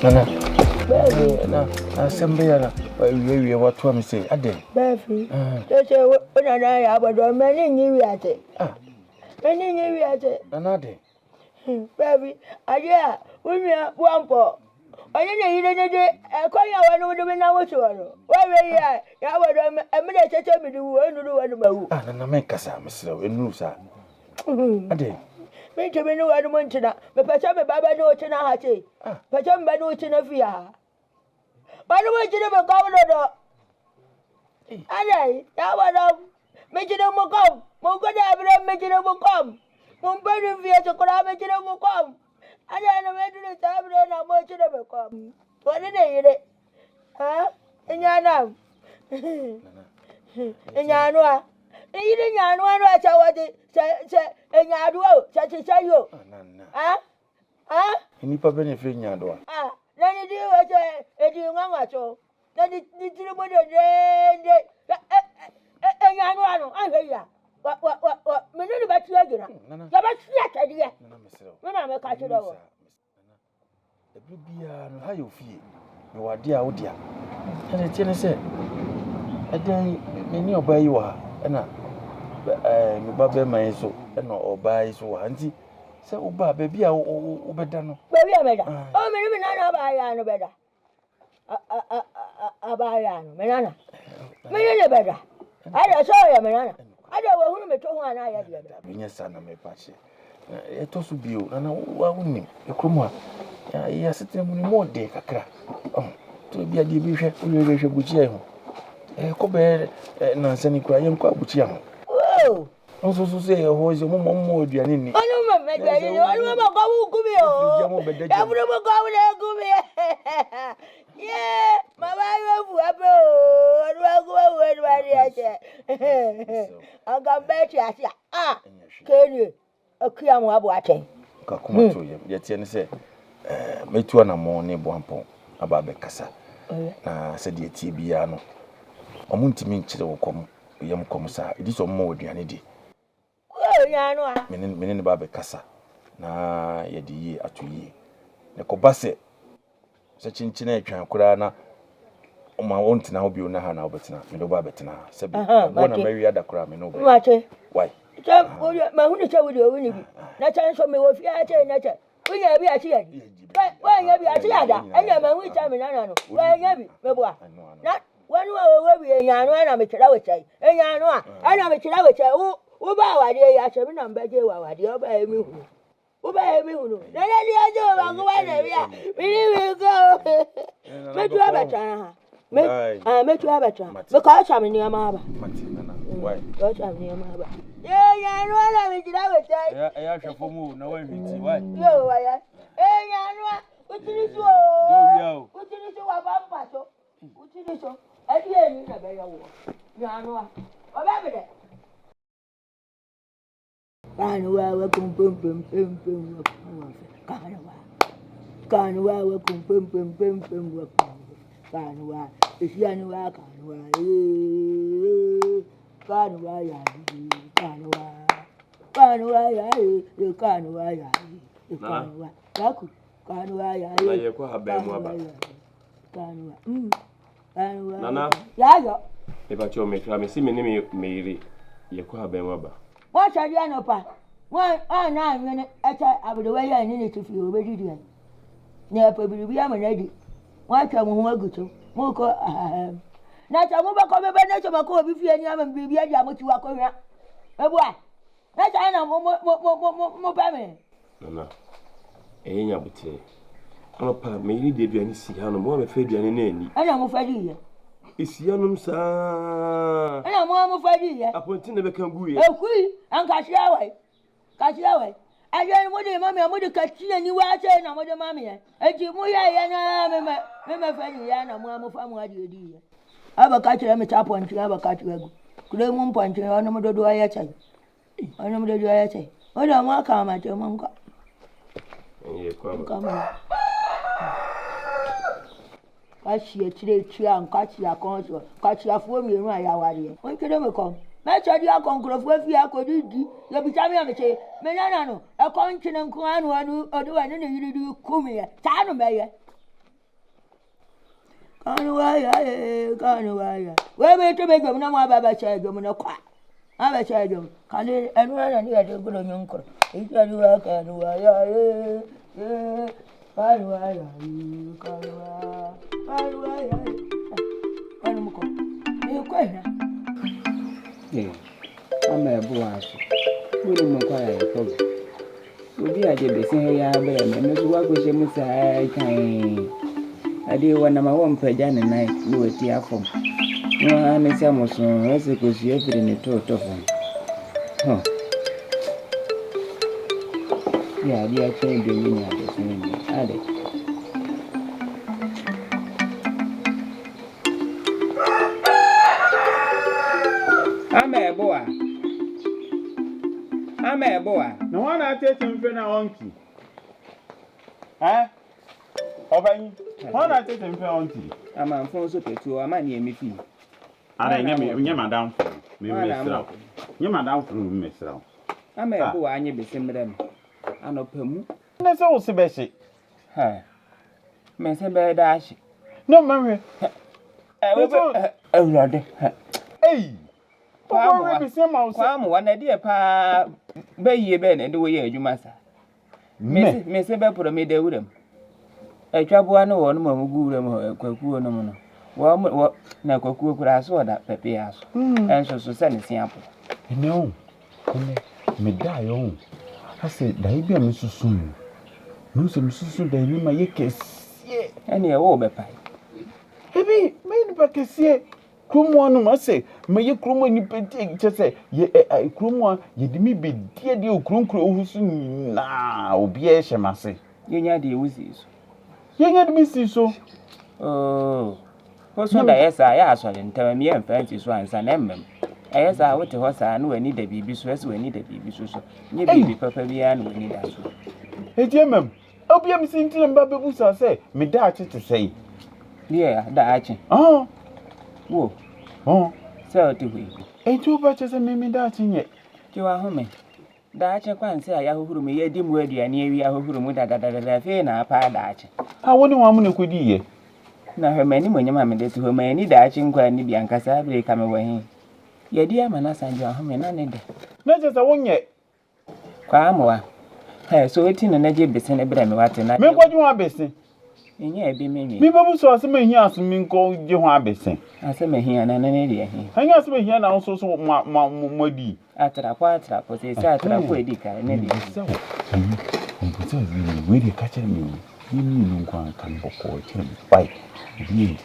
Nana. Baby, na assembly na we what to me say Aden. Baby. They say when I have a many new at it. Many new at it. Another. Baby, yeah, when we are one for. I didn't I call you one of the now to one. Why, yeah, I mean, I tell me the one to do one about. Ah, Nana make us, Mr. Nusa. Aden. Me to me no one Montana, but Pachama Baba no Tina Hati. Pachamba no Tina Fia. Why do I get a governor? Aday, that one making a mocom. Mogoda, making a mocom. Mumbani Via to Kora making a mocom. And I went to the table and I'm watching a mocom. What did they eat it? Huh? In Yana. In Yanua. In Yanua, I tell what it said. And Yadu, such a shadow. Ah? Any benefit in Yadua. Ah, then you do a deal on so. Then it did you put a day. And Yanu, I hear ya. What? Minute about you again. You're about to idea. When I'm a catcher over. The baby, how you feel? You are dear, oh dear. And the tenant said, a day, many obey you are, and you babble my so, and or buy so, auntie. So, baby, I'll be done. Baby, I better. Oh, maybe not buy no better. I buy Manana. Maybe better. I saw you, Manana. I don't want to tell one I had. Yes, son, I'm a patch. It also be you, and I wouldn't. You come on. Yes, it's a more day, Kakra. Oh, to be a division, we should be here. Kobe, Nansani crying quite with young. Oh, also say, who is your mom more than any. Oh, no, my daddy, I remember go to me. I would never go there. Yeah, my wife, I go away. I'll come back to you. Ah, can you? A clear watching. Come to you, yet, and say, make you an ammonia buampo about the casa. Na said the Tibiano. A muntimin chill come, young commissar, it is on more than any day. Oh, Yano, meaning about the casa. Na ye de ye atu ye. Ne kobase se chinchine atwan kurana o ma wonti na obi ona ha na obetina me do ba betina se bi wona mawi ada kura me no be why ma hunu che wudi o ni bi na chan so me wo fi a che na che unya bi a che ya wa nya bi a che ya da anya ma hu cha me na no wa nya bi me bo na wanu wa bi enya no na me kira we chai enya no a ana me kira we chai wo ba wa de ya che me na mbaje wa de o ba emi hu Uba me unu. Na dia jo ba go ba na bia. We go. Me tu abata. Me tu abata. Me ko cha me ni ama ba. Why? Ko cha me ni ama ba. Ya no ala me jira we tai. Ya hwefo mu na wa hwiti. Why? Yo wa ya. Ya no. Utini so. Utini so wa ba mpa so. Utini so. Adi eni na be ya wo. Ya no. Wa ba be de. Kanwa wa kum pum pum pum pum kanwa wa kum pum pum pum pum kanwa isianwa kanwa ya kanwa yaku kanwa ya na ye ko habe mu aba kanwa nana ya yo e ba cho me tra me si me ni me yiri ye ko habe mu aba. What shall you know, Pa? One, I mean, I would away and in it if you already did. Never be a lady. Why come who go to? Moko, not a mobile cover by nature, if you and be a yamu to walk around. A boy, that's I know more by me. Nana, eh, Yabuti. I'm pa, may you did any see how no more afraid than any. I am afraid you. It's Yanum, sir. I am more afraid you. A point never can go. Oh, we, and catch your way. Catch your way. I don't want mammy, I'm going to catch you and you are saying I'm with the mammy. And you, my friend, Yana, Mamma, from what you do. I have a catcher, I'm a tap one to have a catcher. Could I won't punch you on the do I say? I know the do I say. Oh, don't want to come at your mum. Come. Catch your tree and catch your console, catch your phone, you know, I are. When can I come? Match your conqueror if you are good. You'll be telling me, say, Menano, a continent, or do I know you do come here? Tano Mayor. Canwaya. Where may to make them no more Baba child, no quack. I'm a child. Can you and run and you had a good on your uncle? He can you work and I'm a boy. We don't inquire a problem. We be at the same way, and Mrs. Wago, Must I can. I did one of my own pajan and I do a tear from. No, I'm a Samuelson, as it was you in the total of them. Huh. Yeah, dear, change the meaning of this name. Added. I'm a boy. I'm a boy. No one I take him for now, auntie. Eh? Obey. One I take him for auntie. I'm a phone super to a man near me. I didn't madam for me. You madam for Miss Row. I'm a boy, I never seen them. I know Pemu. That's all, Sebastian. Hey, Miss Dash. No, Mary. Oh, Lord. Hey. Come one idea, pa. Bay ye ben and the way you must. Miss Eber me there with him. A trouble I know on Mamma Kwaku no mono. Well, what now Kwaku could I saw that Pepe ass. And so send a sample. No, me die on. I said, they be a Mrs. Soon. No, some Susan, they knew my kiss. And you're over pie. Heavy, made back a see. Crum one must say, may you crum when you pay just say, ye, I crum one, ye did me be dear dear crum crew soon now, be a shamassy. You know the wizards. You had me see so. Oh, what's what I asked and tell me and fancies once and emblem. As I went to horse, I know I need a baby, so as we need a baby, so you baby papa and we need us. Hey, Jim, I'll be a missing to Baby Busa say, me dart to say. Yeah, that. Oh, Whoa, oh, so do we. Ain't two batches and me darting yet. You are home. That I can't say I who me a dim word and near who room that fair now, pa that. I wonder one minute could ye. Now, Now, her many when your mamma did to her many dashing quite Bianca Sabre come away. Ye dear Manas and your home and none. Not just a one yet. Quamoa. Hey, so it's in a native business a bram what and I Make what you want, Bessie. in ye be me. Me babu saw some here as me call you want Bessie. I say me here and an area here. Hang us me here now, so muddy. After a part trap was a sat of a dick and maybe So, really catching me. You mean one can go for him. Bye. Be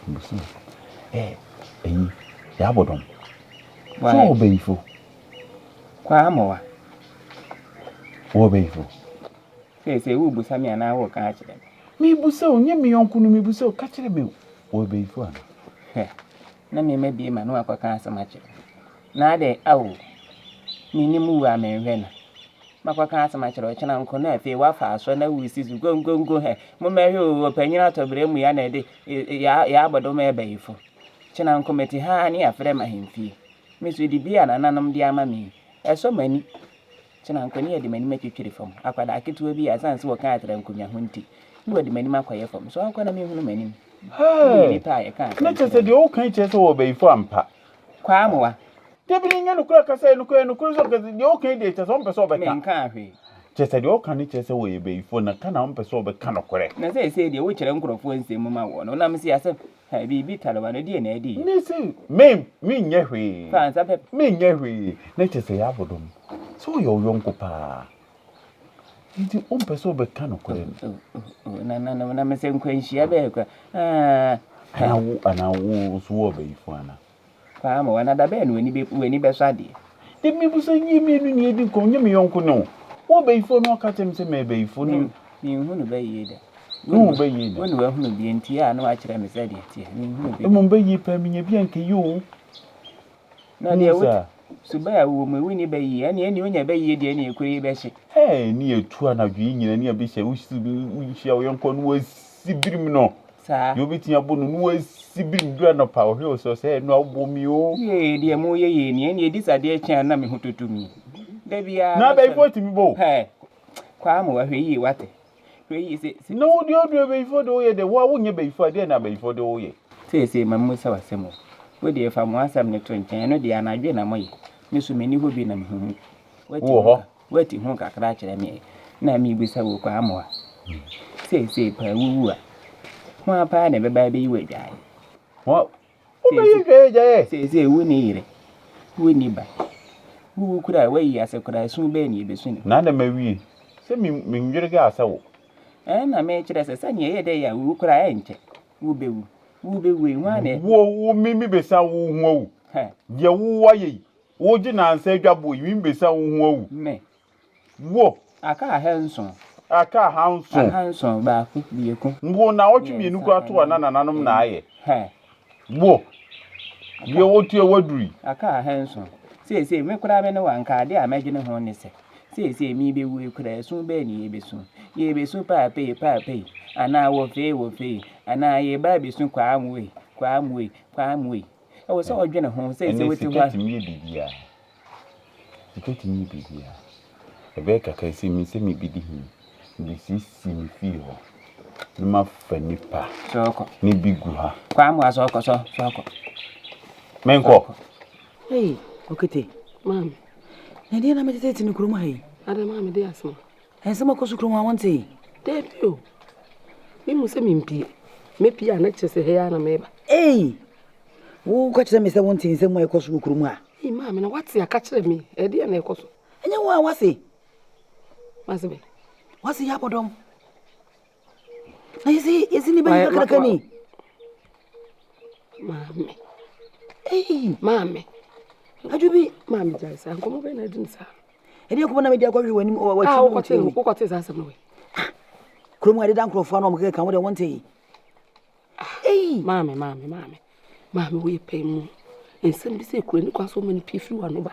it, Yabodom. Why, Bayful? Quamoa. Oh, Bayful. Say, who was Sammy and I will catch them. Me buso, near me uncle, me buso, catching me. Oh, Bayful. Name may be Emmanuel for cancer match. Now they owl. Minimu, I may run. Maka cancer match or China uncle, if you were fast, when I will see you go here. Mamma, opinion out of Brem, we are a day, Yabodom Bayful. China committee, honey, a friend of him fee. Miss Widdy be an anonymous dear mammy. As so many. China near the many make you pity from. I quite like it to be as answer what kind of them could hunty. You are the many macquaye from, so I'm going to mean many. Hey, I can't. Let us say the old creatures obey from pa. Quamoa. Debbie, no crack, I say, no cruise of the old creatures on Pessoa Man can't be. Just said the old creatures away before the cannon Pessoa cannot correct. Now they say the witch uncle of Wednesday, Mamma, one, and I'm see as if I be bitter of an idea, Neddy. Listen, me, Yahweh. Fans up, Me, Yahweh. Let us say Abodom. So your young papa. It's the own Pessoa cannot correct. No, I'm saying Queen Shiabeca. And I will swore before. Quamo, another band when he be saddy. The people say, you mean you didn't call me uncle no. Or before no cut him say, maybe for no. You won't obey either. No, obey you. When we are going to be in Tia, no, actually, said it. The Mumbai ye pay me a bianca you. No, dear, Suban will me win bay, and any bay, any query bashing. Hey, near 200 union and near Bishop, we shall young con was Sibrimino. Sir, you'll be your bone was Sibrim Grana Power, so say no bomio. Yea, dear Moye, and ye this idea can name who to me. Debbie, now they put him both. Hey, Quamo, he what? No, the other before the way the war won't be for dinner before the way. say mamma saw Semo. Would you from one seven to 10 no dear and I been a way. Miss Many will be in home. Wait in home, I crash at me. Now me be so more. Say, per woo. One pie never baby will die. What? Say, we need it. We need back. Who could I weigh as I could I soon be near the swing? None of me. Send me your gas. And I made it as a sunny day. Who could I enter? Who be one. Whoa, me be some woo. Ya woo, would you not say, Jabu, you be some woo? Me. Whoa, I can't handsome. I can't handsome back with vehicle. Whoa, now what you mean? You got to another name. Whoa, you want your word. I can't handsome. Say, me could have no one card, I imagine a honey say. Say, maybe we could have soon be near soon. Ye be super pay, and I will pay, and I ye baby soon quam way. I was all general home saying, what you want me be here. Getting me be here. A baker can see me be him. This is see feel. My funny pa. So, ni big guha. Quam was all so. Menko. Hey, okay, ma'am. I didn't meditate in the room. I don't mind, dear son. And some of course, I want to say, there you. We must say, maybe I not just a hair and a maybe. Hey, who catch them is I want in some way across Rukuma. Hey, ma'am, and what's your catch me? A dear Necos. And you are what's he? Master, what's the Bodom? I see, isn't anybody like any? Mammy. Hey, mammy. How do you be, mammy? I'm coming over and I didn't say. And you come on, I did when you or what is as away. Come where the uncle for no can what I want to eat. Hey, mammy, we pay more. And send this equal because so many people are over.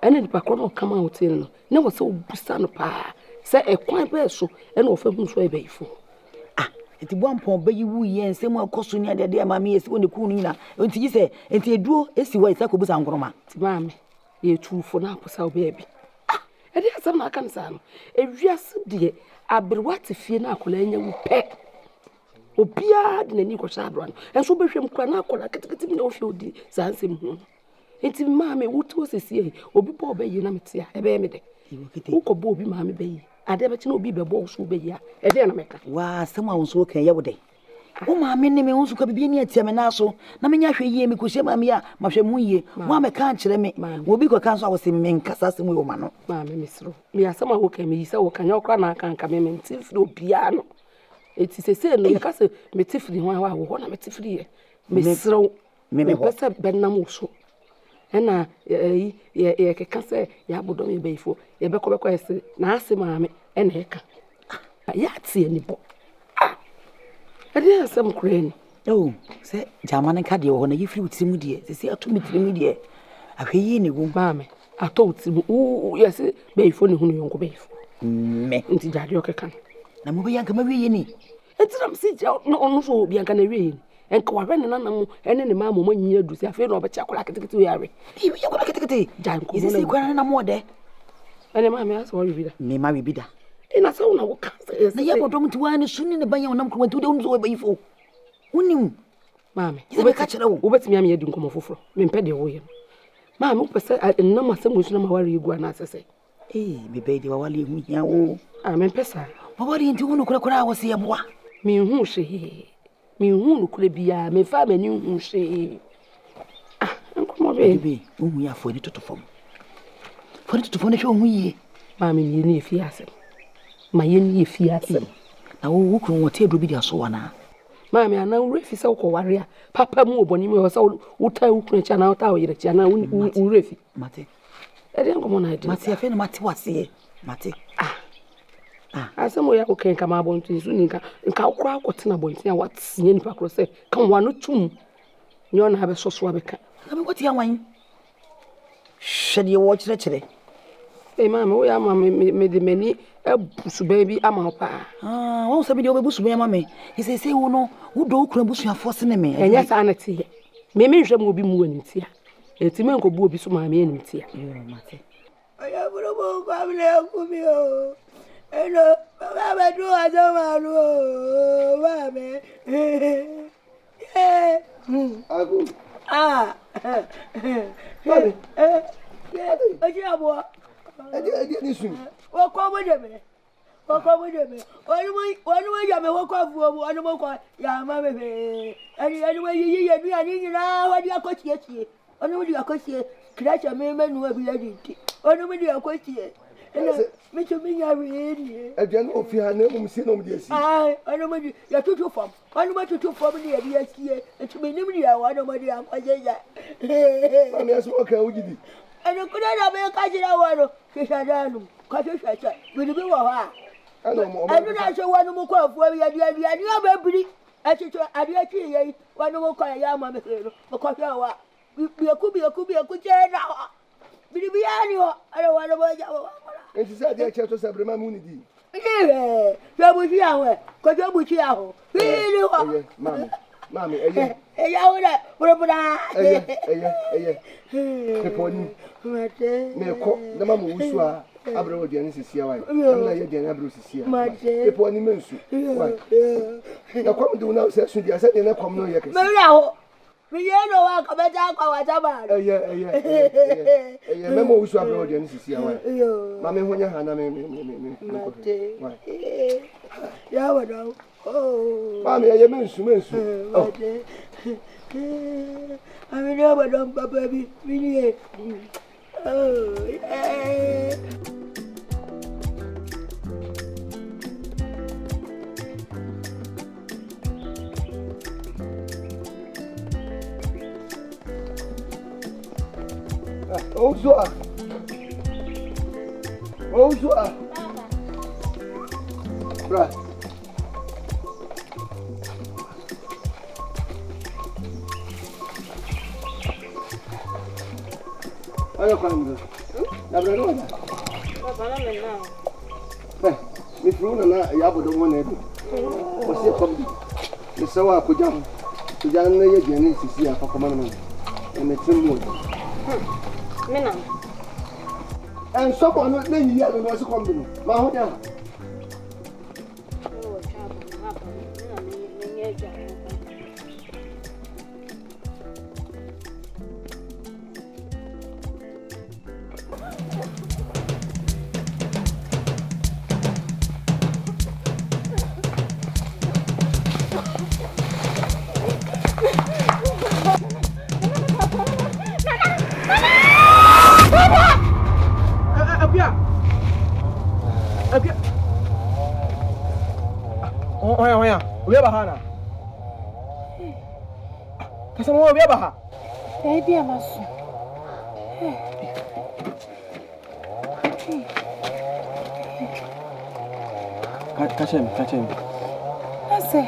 And the back come out in no so stand pa. Say a quite best so and offer who's way bay for. It's one point, but you will and say more costume near the dear mammy is when the coonina. Until you say, and you drew a see why Saco was Angroma. Mammy, you're true for now, so baby. And there's some I can say. If yes, dear, I be what if you now could any pet. O Piad and Nico Sabran, and so be him cranaco like a no field, Sansim. It's mammy, what was this year? O be poor bay, Yamatia, a baby. Who could be mammy bay? I never know be the boss who be here, a dear America. Why, someone's working yesterday. Oh, my many also could be near Temenaso. Namina, ye, because Mamma, Mashamuye, Mamma can't tell me, will be council was in men, Cassas and woman. Mammy, Miss Rowe. Me are someone who can be so can your crana can come in no piano. It is a sin, me castle, me tiffany, one hour, one me tiffany. Miss Rowe, me better Benamuso. And I, can say, Yabodom bay for a becker request, Nasi mammy, and Heka. Yet see any book. I did some crane. Oh, say, German and Cadio, when you flew to me, they say, to me, media. I hear any woman, mammy. I told him, oh, yes, bay for whom you go bay for. Me, into Dadioka can. Now, Mobianca Marini. And some sit out no so Bianca rain. And Coran and Anamo, and any mamma when you do say, I feel no chocolate to Harry. You like it, Jan, is it Gran more there? And a mamma asked what you be. Me, my bidder. And I saw no cancer. The Yeboah to one soon in the Bayon went to them so before. Who knew? Mammy, you ever catch it all? What's me? I don't come off for me, Peddy away. Mamma, I know my son was no worry you go and answer say. Eh, me baby, while you me here. Oh, I'm in Pessa. But what didn't you know? I was here, boy. Me who she, me who could be a me family knew who she. Ah, come on, baby. We are for it to form. For it to furnish we. Mammy, you need fiasem. My ye fiasem. Now, who can what table be your so now? Mammy, I know Riffy so warrior. Papa moved on him or so, who tell who can out our channel, who Riffy. Mate. I didn't come on, I did. Mate, I feel Mate was here. Mate. Ah, somewhere who can come out to Zunica and cow crowd what's in a point. What's in Paco say? Come one or two. You don't have a so swabica. What's your wine? Should you watch naturally? Hey, mamma, we are made the many a bush baby. I'm a pa. Ah, won't somebody over bush, mammy. He says, say, no, who do crumble your forcing me. And yes, Anati. Maybe you will be moving here. It's a man who will be so my main here. I have a family for me. Hello, Mamma, do I don't know, Mamma. Ago. Ah. Mami. Oji abo. Adi ni sun. Wo ko mo de me. Wo ko mo de me. Onu mo ya me wo ko fu omo, onu mo ko ya ma me be. Ani mo yi ye du ani nyina wa di akotie. Onu mo di akotie. Kracha me menu abi ya di ti. Onu mo di akotie. Me to me ya we ni. Aduane ofi ha na mum si na mum di asi. Ai, onu mo di ya tutu fam. Onu mo tutu fam ni ya di asi. Etu me nim di ya wa onu mo di akwajeja. Mami aso ka ugidi. Eno kuna na me ka jira wa no. Kishadanu. Ka shasha. Me bi wa ha. Anu na so wanu mo ko afu ya di ani ba biri. Aticho ade ati ye wanu mo ko ya ma me no. Mo ko hwa wa. Bi aku je na ho. Biri ya ni ho. Ara wanu mo ja wa. Enti sa dia che to sa brema mu ni di. Ile, ya bu ti aho. Ko jo bu ti aho. Ile ho. Mami, eye. Ya ora, bura. Eye. Peponi. Mate. Me ko na mamu wusu a abra wo diane sisia wa. Amna ye diane abra sisia. Mate. Peponi mensu. Wa. Na kom du na se su dia se na kom no ye kesi. Me ra ho. Mi ye no wa ka beta kwa wa taba. Eye. Memo wusu abra wo diane sisia wa. Mami honya ha na me. Mate. Ya wa do. Oh. Mami, eye mensu. Oh. I know Bodom, baby. Really. Oh, yeah. Ozua. Right. Ayo kwanga. Dabra no da. Baba na me na. Mi furu na ya Bodom wona ebi. O se kom bi. Le sawa ko jam. To jan na ye gene sisi afakoma na. E metim mo. Me na. En so ko no na yi ya no se kom bi no. Ma ho ja. Oh, chapa na hapa. Na me nyeja. Oya. Uya bahana. Kasama wa uya baha. Baby amasu. Kachem. Ase.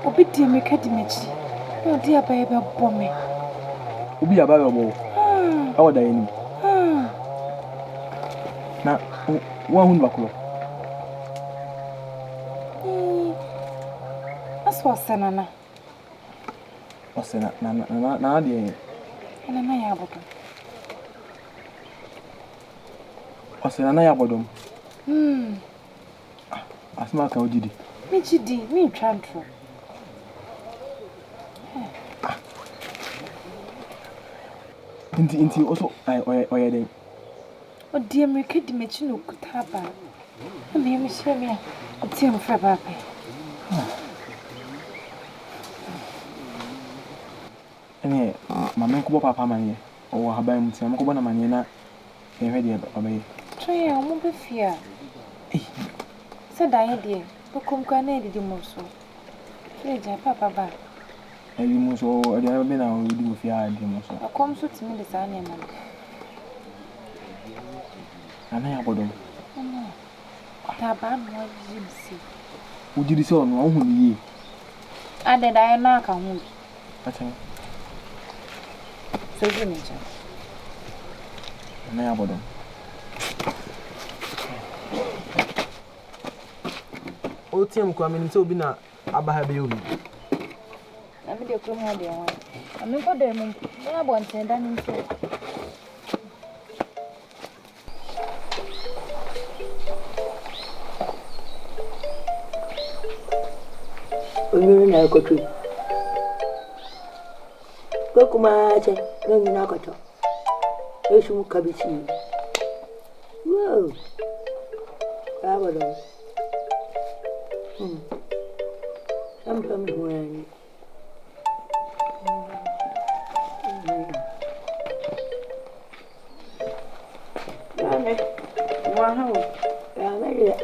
Obi di me kadi mechi. No di abaye be bomme. Obi abaye obo. Awo da yini. Na wa hun bakulo. Osena na ade. Na ya Bodom. Osena na ya Bodom. Asma ka ojidi. Me chidi, me twantro. Inti also oya den. O die me kedi mechi no kutaba. Na me hye me a. O tie me fra ba pe. Ene mama ko papa manye o haban mu tiam ko bona manye na ehwe de obaye try o mo be fia se da ye de ko kom kwa na edidi mo so try ja papa ba eli mu so ade be na o di fia de mo so akom so timi de sa na ma ana ya Bodom ta ba no jimsi o jiri se ono o hu ni ye ade da ye na ka hu acha Seji meja. Na ya Bodom. O tiam kwa me nse obi na abaha be yobi. Na me de kro mo de wan. Na me ko de mo. Na bo nten da ni nse. Onye na ekotu. Kokumache, no Minakoto. Eshum Kabichi. Whoa. Abado. I'm coming when.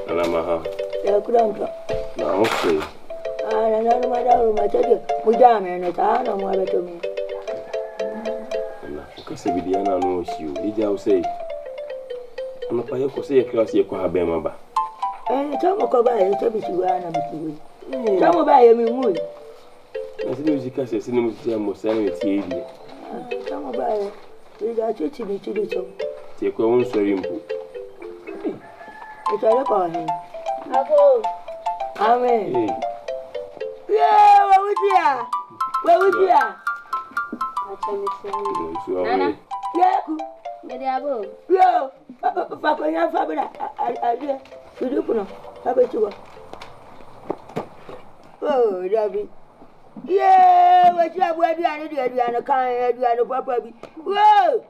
Alamaha. Ya kuranka. Na okay. Na ma da ma take mu ja me ne ta na mu abeto mi. Na ukase bidia na no oshiu. Ija u say. Ana pa ye ko say class ye ko ha be ma ba. Ta mo ko ba ye to bi ci wa na bi ci. Ta mo ba ye mi mu. Na sinu zika se sinu mu ti mo sa na ti ebi. Ta mo ba ye. Ija ci bi ci do cho. Ti ko won sori mpo. Ito le ko hin. Ako. Amen. Eh. What was ya? Nana. Kyekyeku. Mede abo. Yo. Fakonya fabra. Aje. Tudukuno. Abechiwa. Oh, Dabi. Yeah, what you have aduane kan aduane papa bi. Whoa.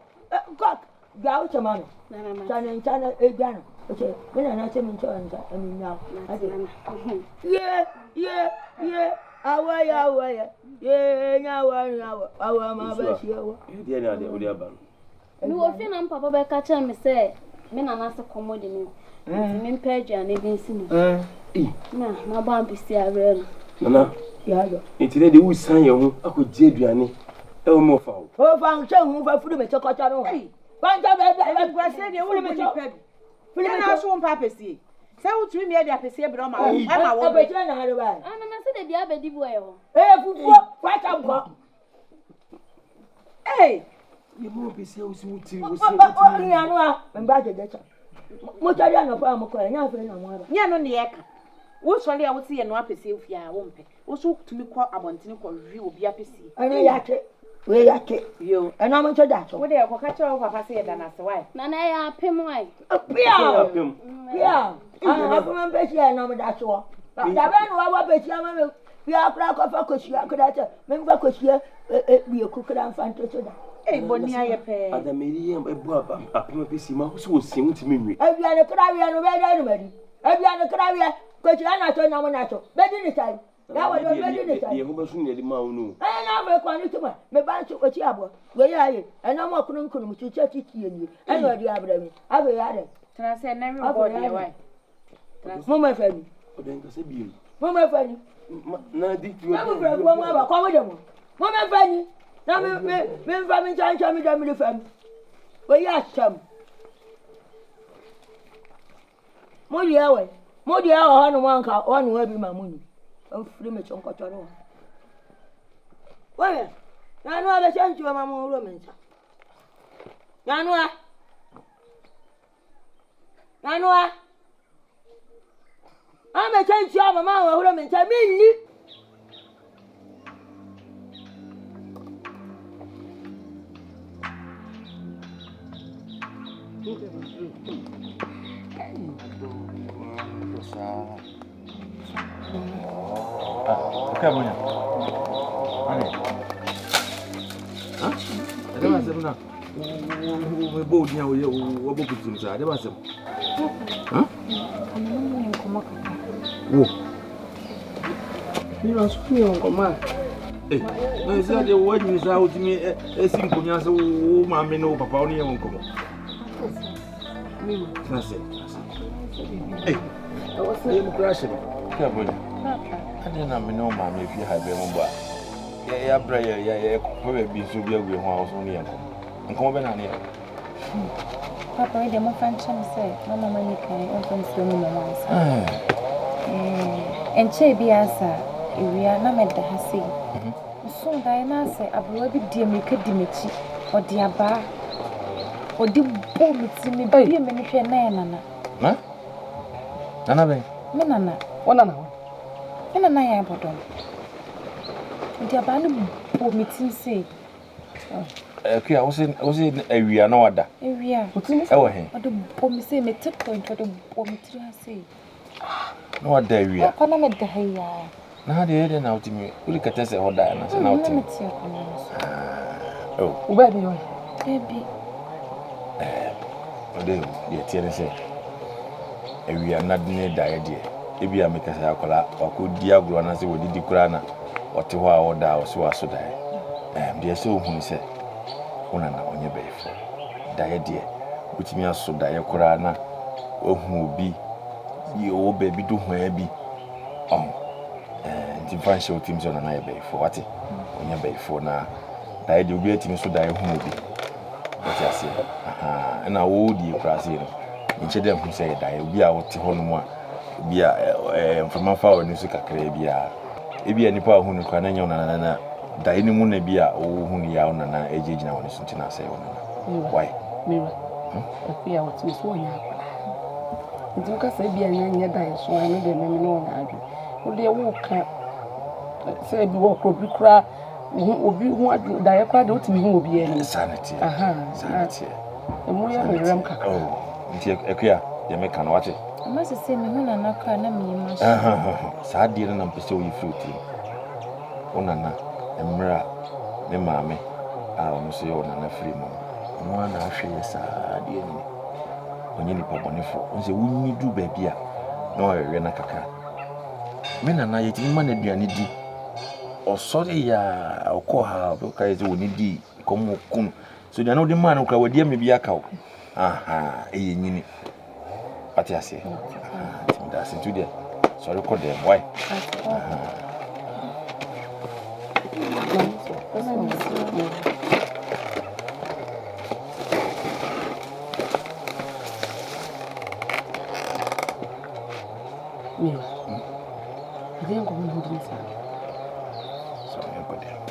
Cock. Gawo chamano. Nana. Chana aduane. Okay, when I tell me to answer, I mean now. Yeah. Awaya. Yeah, now my best. You dey na dey odi aba. Me wo fi na papa be ka cha me say me na na se commode ni. Me mpa aduane bi nsi ni. Na ba mpisi awre no. Nana. Ya yo. Itire de wusan ye ho akogye aduane. E wo mo fa wo. O fa nche hu fa furu me chokocha no. Kwanta be gwase de wo me chokocha. Na so mpa pesi. Say wo tumi me dia pesi e bro ma. E ma wo. Abetira na hare ba. Ana na se de bia be di bo e ho. Fufuo, kwata mko. Ye mo pesi wo si wuti wo si. O ni anu a, mba jejecha. Mo tari ana fa mo ko e nya fe na mo ara. Nya no ne ye ka. Wo so le a wo ti ye no apesi ofia wo mpe. Wo so tumi ko abontene ko wi obi apesi. Ana yake. We yake. Yo. Ena mo choda cho. Wo de ko ka cha wo papa se ye da na se wai. Nana ya apem wai. Pia. Ana ko man pesi na mo da cho. Da be no wa pesi ama me. Pia kra ko fa ko shia ko da cha. Me fa ko shia bi ku kra mfanto cho da. Boni aye pe. Adameri ye ebu aba apem pesi ma wo so sim ntimi nwi. Aduane kra wi no be da no mari. Aduane kra wi ko shia na cho na mo na cho. Be di ni tai. Ya wa do be di ni tai. Ye ho ba su ne di ma wo no. Na be kwa ni tuma. Me ba ncho ko chi abo. We ya ye. Ena mo kunu nkunu mu chi chi tie ni. Ena di abra mi. Abe ya de. Tra se na ri bo de wai. Mo me fa ni. O den ka se bi. Mo me fa ni. Na di tu. Na mo fra ko mo aba kwa mo de mo. Mo me fa ni. Na me fa mi chan mi da mi fa mi. We ya cham. Mo dia we. Mo dia ho no wanka, ho no wa bi ma mu ni. O firi me chon ko choro. We. Na no ala chan chwa ma mo ro me nsa. Na no a. I'm a change your mamma who meant I mean. Okay, Bonya. Ani. Ada masam na. We bold nya we bo kutum sa. Ada masam. Wo. Ni wasu ni ngoma. Na isa de wo ni sa o timi esim konya so wo ma me no papa oni e won komo. Na se. Ni mo crash no. Okay, Bonya. Ade na me no ma me fi ha be mo ba. Ya bra ya ko be bi so bi agwe ho a so ni enko. Enko be na ne. Papa, I demo function say, Mama money can open so many months. And che be answer, if we are not meant to have seen. So Diana say, I will be dear Mika Dimichi, or dear bar, or the bomb to me by a minute and Nana. Huh? Nana, Nana, One hour. and I am Bodom. Dear Banum, bomb meeting say. Okay, I was in area no other. Area. Oh, hey. Or the bomb say me took point or the bomb to say. No other area. I can't make the hair. Now the Aden out to me. Look at us, or Diana, and out to me. Oh. Baby. Baby. Ode ye tiene se. Ewi anadne dae de. Ebi a meka sa akola wakodi agro na se wodi dikura na ote ho a oda o se waso dae. De se ohun se ona na onye befo. Dae de utimi aso dae kura na ohun obi ye o baby do ho abi. Nti fanshi otim so na ye befo wate. Onye befo na dae de obi atimi so dae hu obi. Wate ase. Na wo di kura se no. Nche dem hu se dae obi a wote ho no mu a obi a mfama fa oni so kakra bia. Ebi anipa hu no kwa na nya na dae ni mu na bia wo hu ni ya ona na ejejina woni so ntina se wona. Why? Mira. Afia wote so onya akwa. Nti ka se bia nya dae so anu de me no na adwe. Wo de wo ka se bi wo bi kura obi hu dae kura de otimi hu obi ene. Sanity. Sanity. Emu ya rem kakra. Nti ekuya ye meka na wate. Ama se se me hu na nakra na me yima. Saa die na mpese wo fruit. Ona na emra me maame a ono so ye ona na free mo. Ono na ahwe saa die ni. Onye ni pabonefo. Onse wunni du ba bia na oyewe na kakra. Me na ye ti ma na aduane di. Osori ya okoha be ka ye woni di komo kun. So dia no de man okra wadi me bia ka wo. Eyi nyini. Ati ase. Timda sintu dia. Sorry ko dem why? Mira. Idem como não diz. Sorry ko dem.